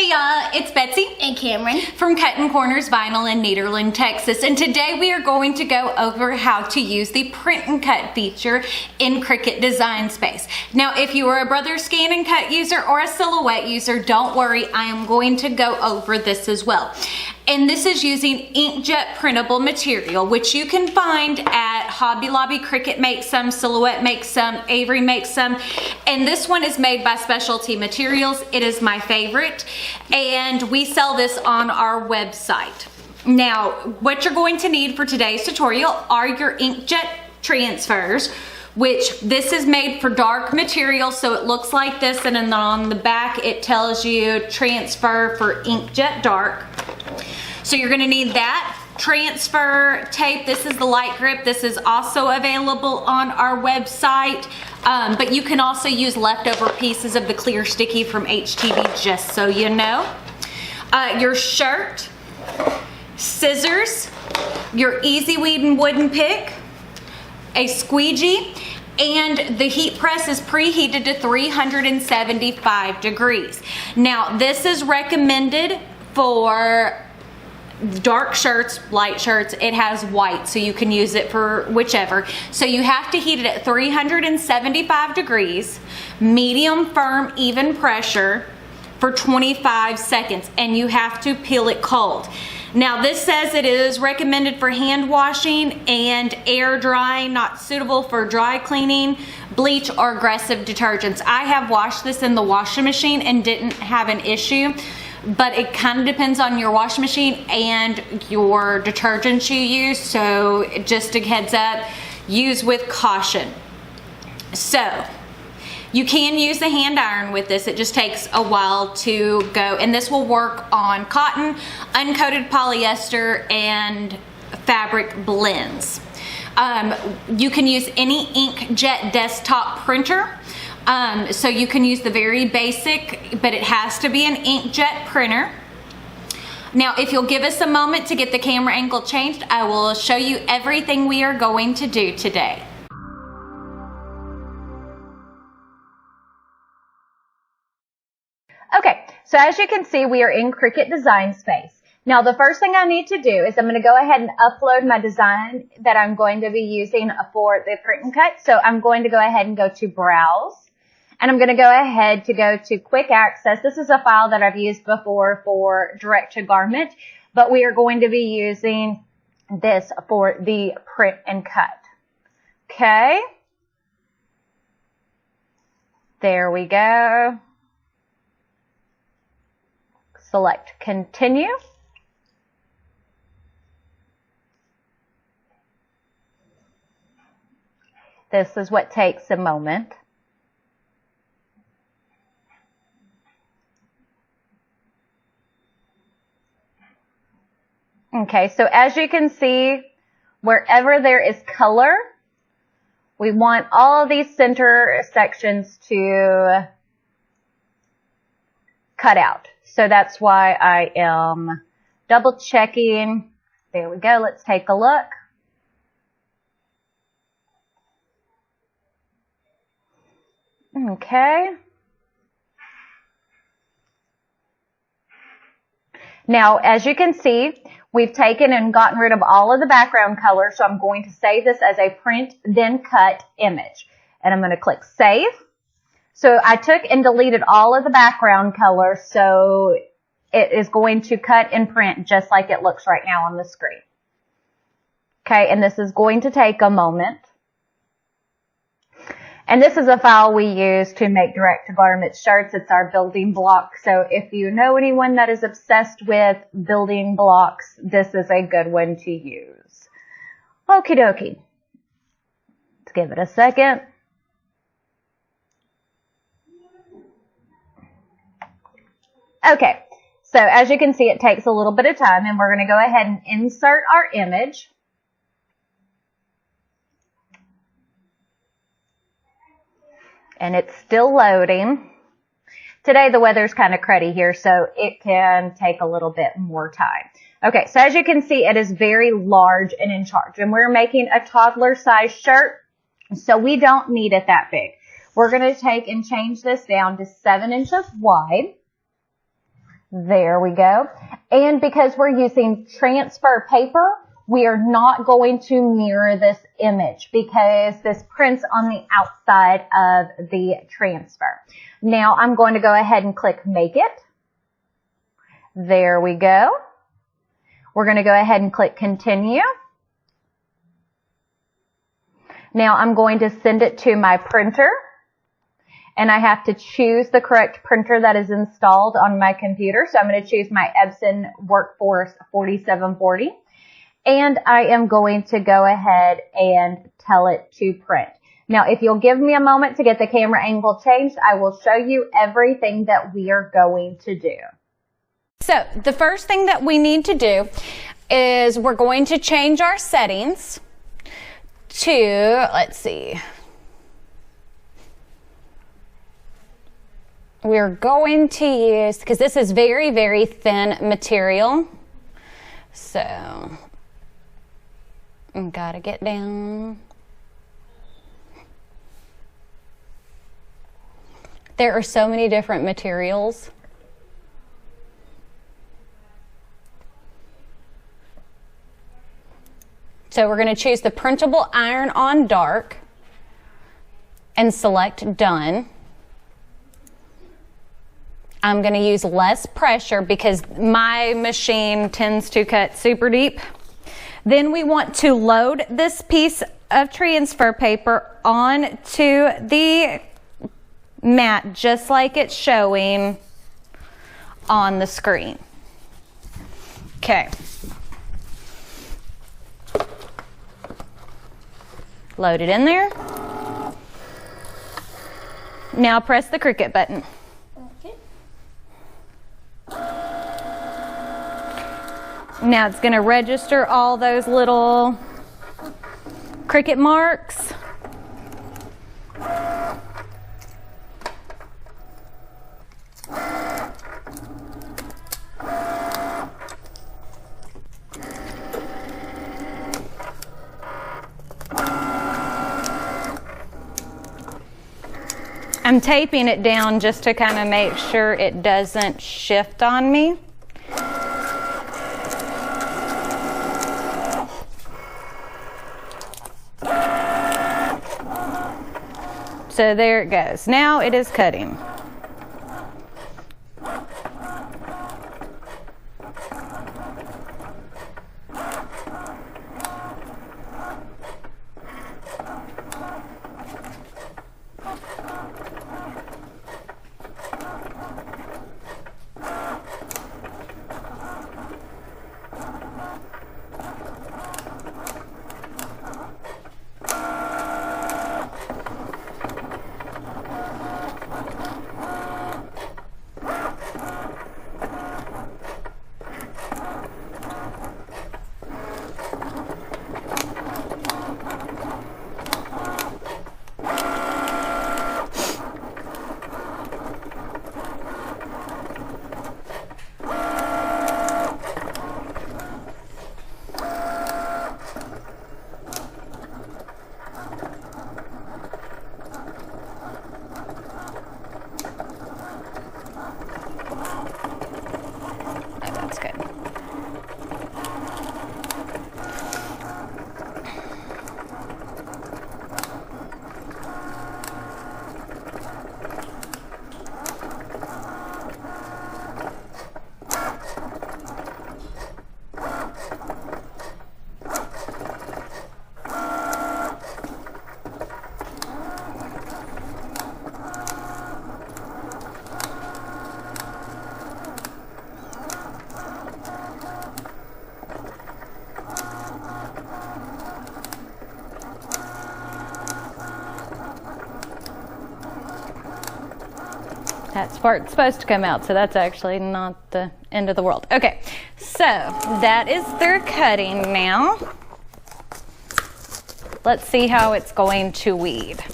Hey y'all, it's Betsy and Cameron from Cuttin Corners Vinyl in Nederland, Texas. And today we are going to go over how to use the print and cut feature in Cricut Design Space. Now, if you are a Brother Scan and Cut user or a Silhouette user, don't worry, I am going to go over this as well. And this is using inkjet printable material, which you can find at Hobby Lobby. Cricut makes some, Silhouette makes some, Avery makes some. And this one is made by Specialty Materials. It is my favorite. And we sell this on our website. Now, what you're going to need for today's tutorial are your inkjet transfers, which this is made for dark material, so it looks like this, and then on the back it tells you transfer for inkjet dark. So you're gonna need that. Transfer tape, this is the light grip. This is also available on our website, but you can also use leftover pieces of the clear sticky from HTV, just so you know. Your shirt, scissors, your Easy Weeding wooden pick, a squeegee, and the heat press is preheated to 375 degrees. Now, this is recommended for dark shirts, light shirts. It has white, so you can use it for whichever. So you have to heat it at 375 degrees, medium, firm, even pressure for 25 seconds, and you have to peel it cold. Now, this says it is recommended for hand washing and air drying, not suitable for dry cleaning, bleach, or aggressive detergents. I have washed this in the washing machine and didn't have an issue, but it kind of depends on your washing machine and your detergents you use, so just a heads up, use with caution. So, you can use the hand iron with this. It just takes a while to go, and this will work on cotton, uncoated polyester, and fabric blends. You can use any inkjet desktop printer. So you can use the very basic, but it has to be an inkjet printer. Now, if you'll give us a moment to get the camera angle changed, I will show you everything we are going to do today. Okay, so as you can see, we are in Cricut Design Space. Now, the first thing I need to do is I'm going to go ahead and upload my design that I'm going to be using for the print and cut. So I'm going to go ahead and go to Browse, and I'm going to go ahead to go to Quick Access. This is a file that I've used before for direct to garment, but we are going to be using this for the print and cut. Okay, there we go. Select Continue. This is what takes a moment. Okay, so as you can see, wherever there is color, we want all these center sections to cut out. So that's why I am double checking. There we go. Let's take a look. Okay. Now, as you can see, we've taken and gotten rid of all of the background color. So I'm going to save this as a print, then cut image. And I'm going to click Save. So I took and deleted all of the background color, so it is going to cut and print just like it looks right now on the screen. Okay, and this is going to take a moment. And this is a file we use to make direct-to-garment shirts. It's our building block. So if you know anyone that is obsessed with building blocks, this is a good one to use. Okie dokie. Let's give it a second. Okay, so as you can see, it takes a little bit of time, and we're going to go ahead and insert our image. And it's still loading. Today the weather's kind of cruddy here, so it can take a little bit more time. Okay, so as you can see, it is very large and in charge. And we're making a toddler size shirt, so we don't need it that big. We're going to take and change this down to 7 inches wide. There we go. And because we're using transfer paper, we are not going to mirror this image because this prints on the outside of the transfer. Now I'm going to go ahead and click Make It. There we go. We're going to go ahead and click Continue. Now I'm going to send it to my printer. And I have to choose the correct printer that is installed on my computer. So I'm going to choose my Epson Workforce 4740. And I am going to go ahead and tell it to print. Now, if you'll give me a moment to get the camera angle changed, I will show you everything that we are going to do. So the first thing that we need to do is we're going to change our settings to, let's see, we're going to use, because this is very, very thin material, so I've got to get down. There are so many different materials. So we're going to choose the printable iron-on dark and select Done. I'm going to use less pressure because my machine tends to cut super deep. Then we want to load this piece of transfer paper onto the mat just like it's showing on the screen. Okay. Load it in there. Now press the Cricut button. Now it's going to register all those little Cricut marks. I'm taping it down just to kind of make sure it doesn't shift on me. So there it goes. Now it is cutting. That's where it's supposed to come out, so that's actually not the end of the world. Okay, so that is through cutting now. Let's see how it's going to weed.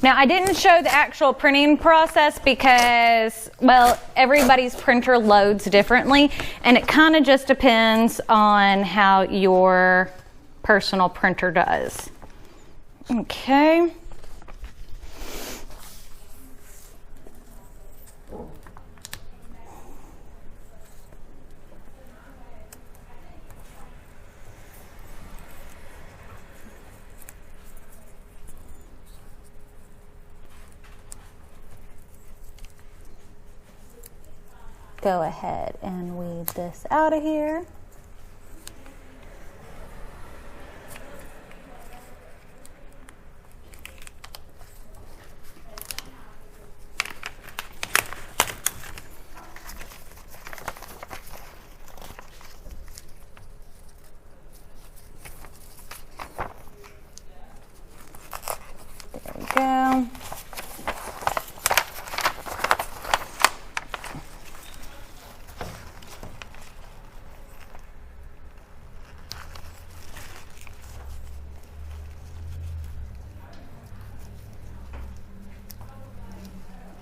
Now, I didn't show the actual printing process because, well, everybody's printer loads differently, and it kind of just depends on how your personal printer does. Okay. go ahead and weed this out of here. There we go.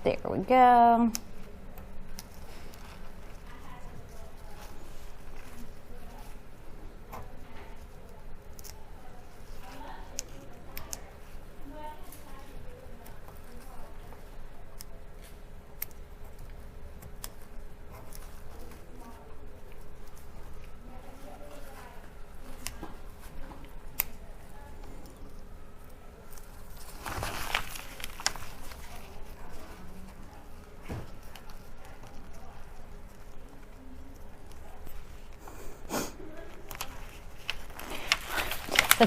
There we go.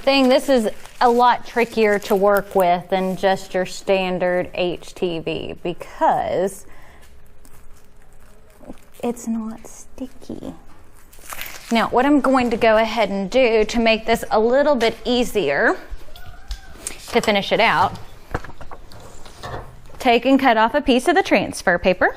This is a lot trickier to work with than just your standard HTV because it's not sticky. Now, what I'm going to go ahead and do to make this a little bit easier to finish it out, take and cut off a piece of the transfer paper.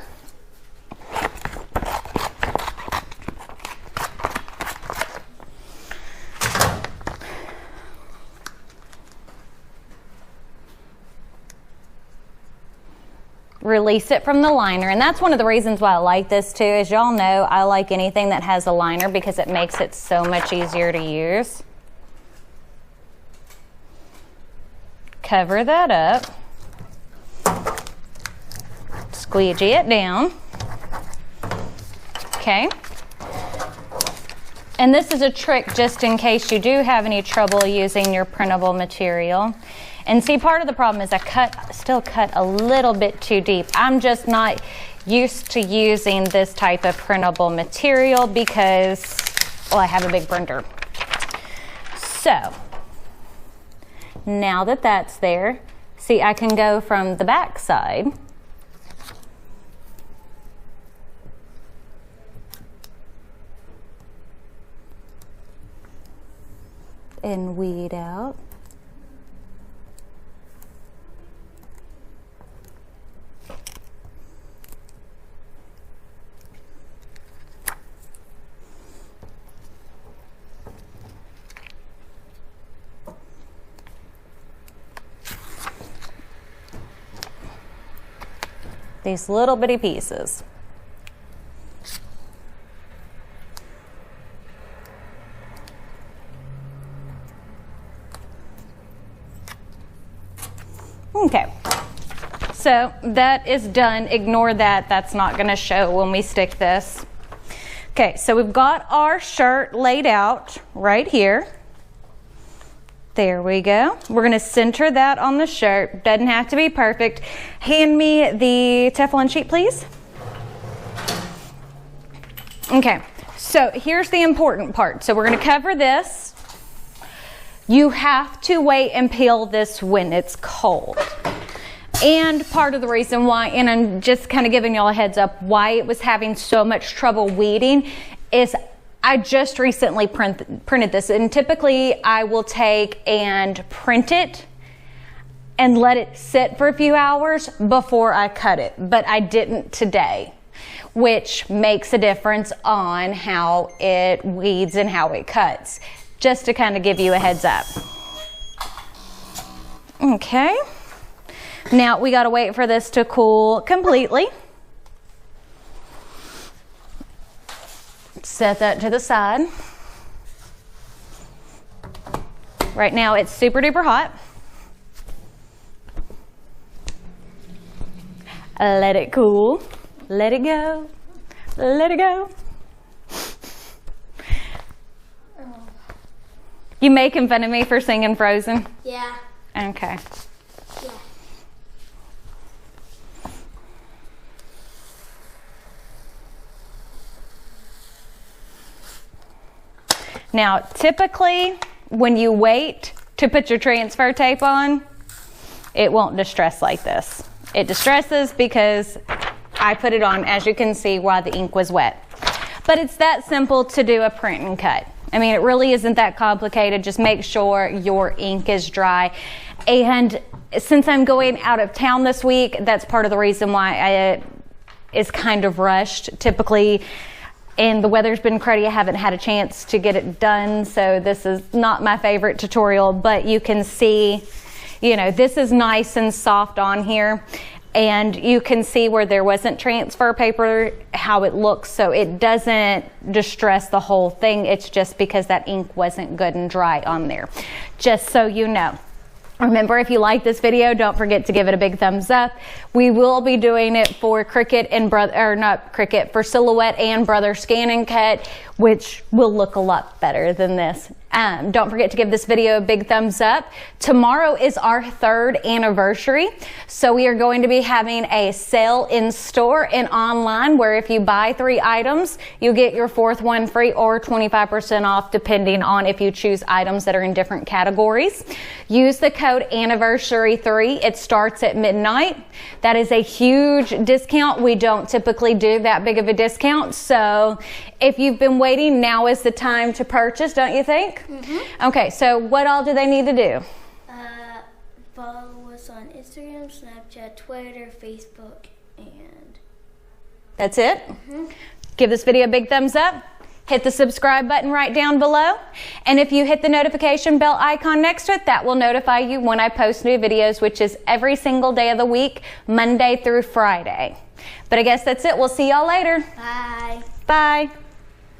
Release it from the liner, and that's one of the reasons why I like this too. As y'all know, I like anything that has a liner because it makes it so much easier to use. Cover that up. Squeegee it down. Okay. And this is a trick just in case you do have any trouble using your printable material. And see, part of the problem is I still cut a little bit too deep. I'm just not used to using this type of printable material because, well, I have a big printer. So, now that that's there, see, I can go from the back side and weed out. These little bitty pieces. Okay, so that is done. Ignore that. That's not going to show when we stick this. Okay, so we've got our shirt laid out right here. There we go. We're going to center that on the shirt. Doesn't have to be perfect. Hand me the Teflon sheet, please. Okay, so here's the important part. So we're going to cover this. You have to wait and peel this when it's cold. And part of the reason why, and I'm just kind of giving y'all a heads up, why it was having so much trouble weeding is I just recently printed this, and typically I will take and print it and let it sit for a few hours before I cut it, but I didn't today, which makes a difference on how it weeds and how it cuts, just to kind of give you a heads up. Okay, now we gotta wait for this to cool completely. Set that to the side. Right now it's super duper hot. Let it cool. Let it go. Let it go. You making fun of me for singing Frozen? Yeah. Okay. Yeah. Now, typically, when you wait to put your transfer tape on, it won't distress like this. It distresses because I put it on, as you can see, while the ink was wet. But it's that simple to do a print and cut. I mean, it really isn't that complicated. Just make sure your ink is dry. And since I'm going out of town this week, that's part of the reason why it's kind of rushed. Typically, and the weather's been cruddy, I haven't had a chance to get it done, so this is not my favorite tutorial, but you can see, you know, this is nice and soft on here, and you can see where there wasn't transfer paper, how it looks, so it doesn't distress the whole thing. It's just because that ink wasn't good and dry on there, just so you know. Remember, if you like this video, don't forget to give it a big thumbs up. We will be doing it for Cricut and for Silhouette and Brother Scan and Cut, which will look a lot better than this. Don't forget to give this video a big thumbs up. Tomorrow is our 3rd anniversary, so we are going to be having a sale in store and online where if you buy 3 items, you get your 4th one free or 25% off depending on if you choose items that are in different categories. Use the code anniversary3. It starts at midnight. That is a huge discount. We don't typically do that big of a discount, so if you've been waiting, now is the time to purchase, don't you think? Mm-hmm. Okay, so what all do they need to do? Follow us on Instagram, Snapchat, Twitter, Facebook, and... That's it? Mm-hmm. Give this video a big thumbs up. Hit the subscribe button right down below. And if you hit the notification bell icon next to it, that will notify you when I post new videos, which is every single day of the week, Monday through Friday. But I guess that's it. We'll see y'all later. Bye. Bye.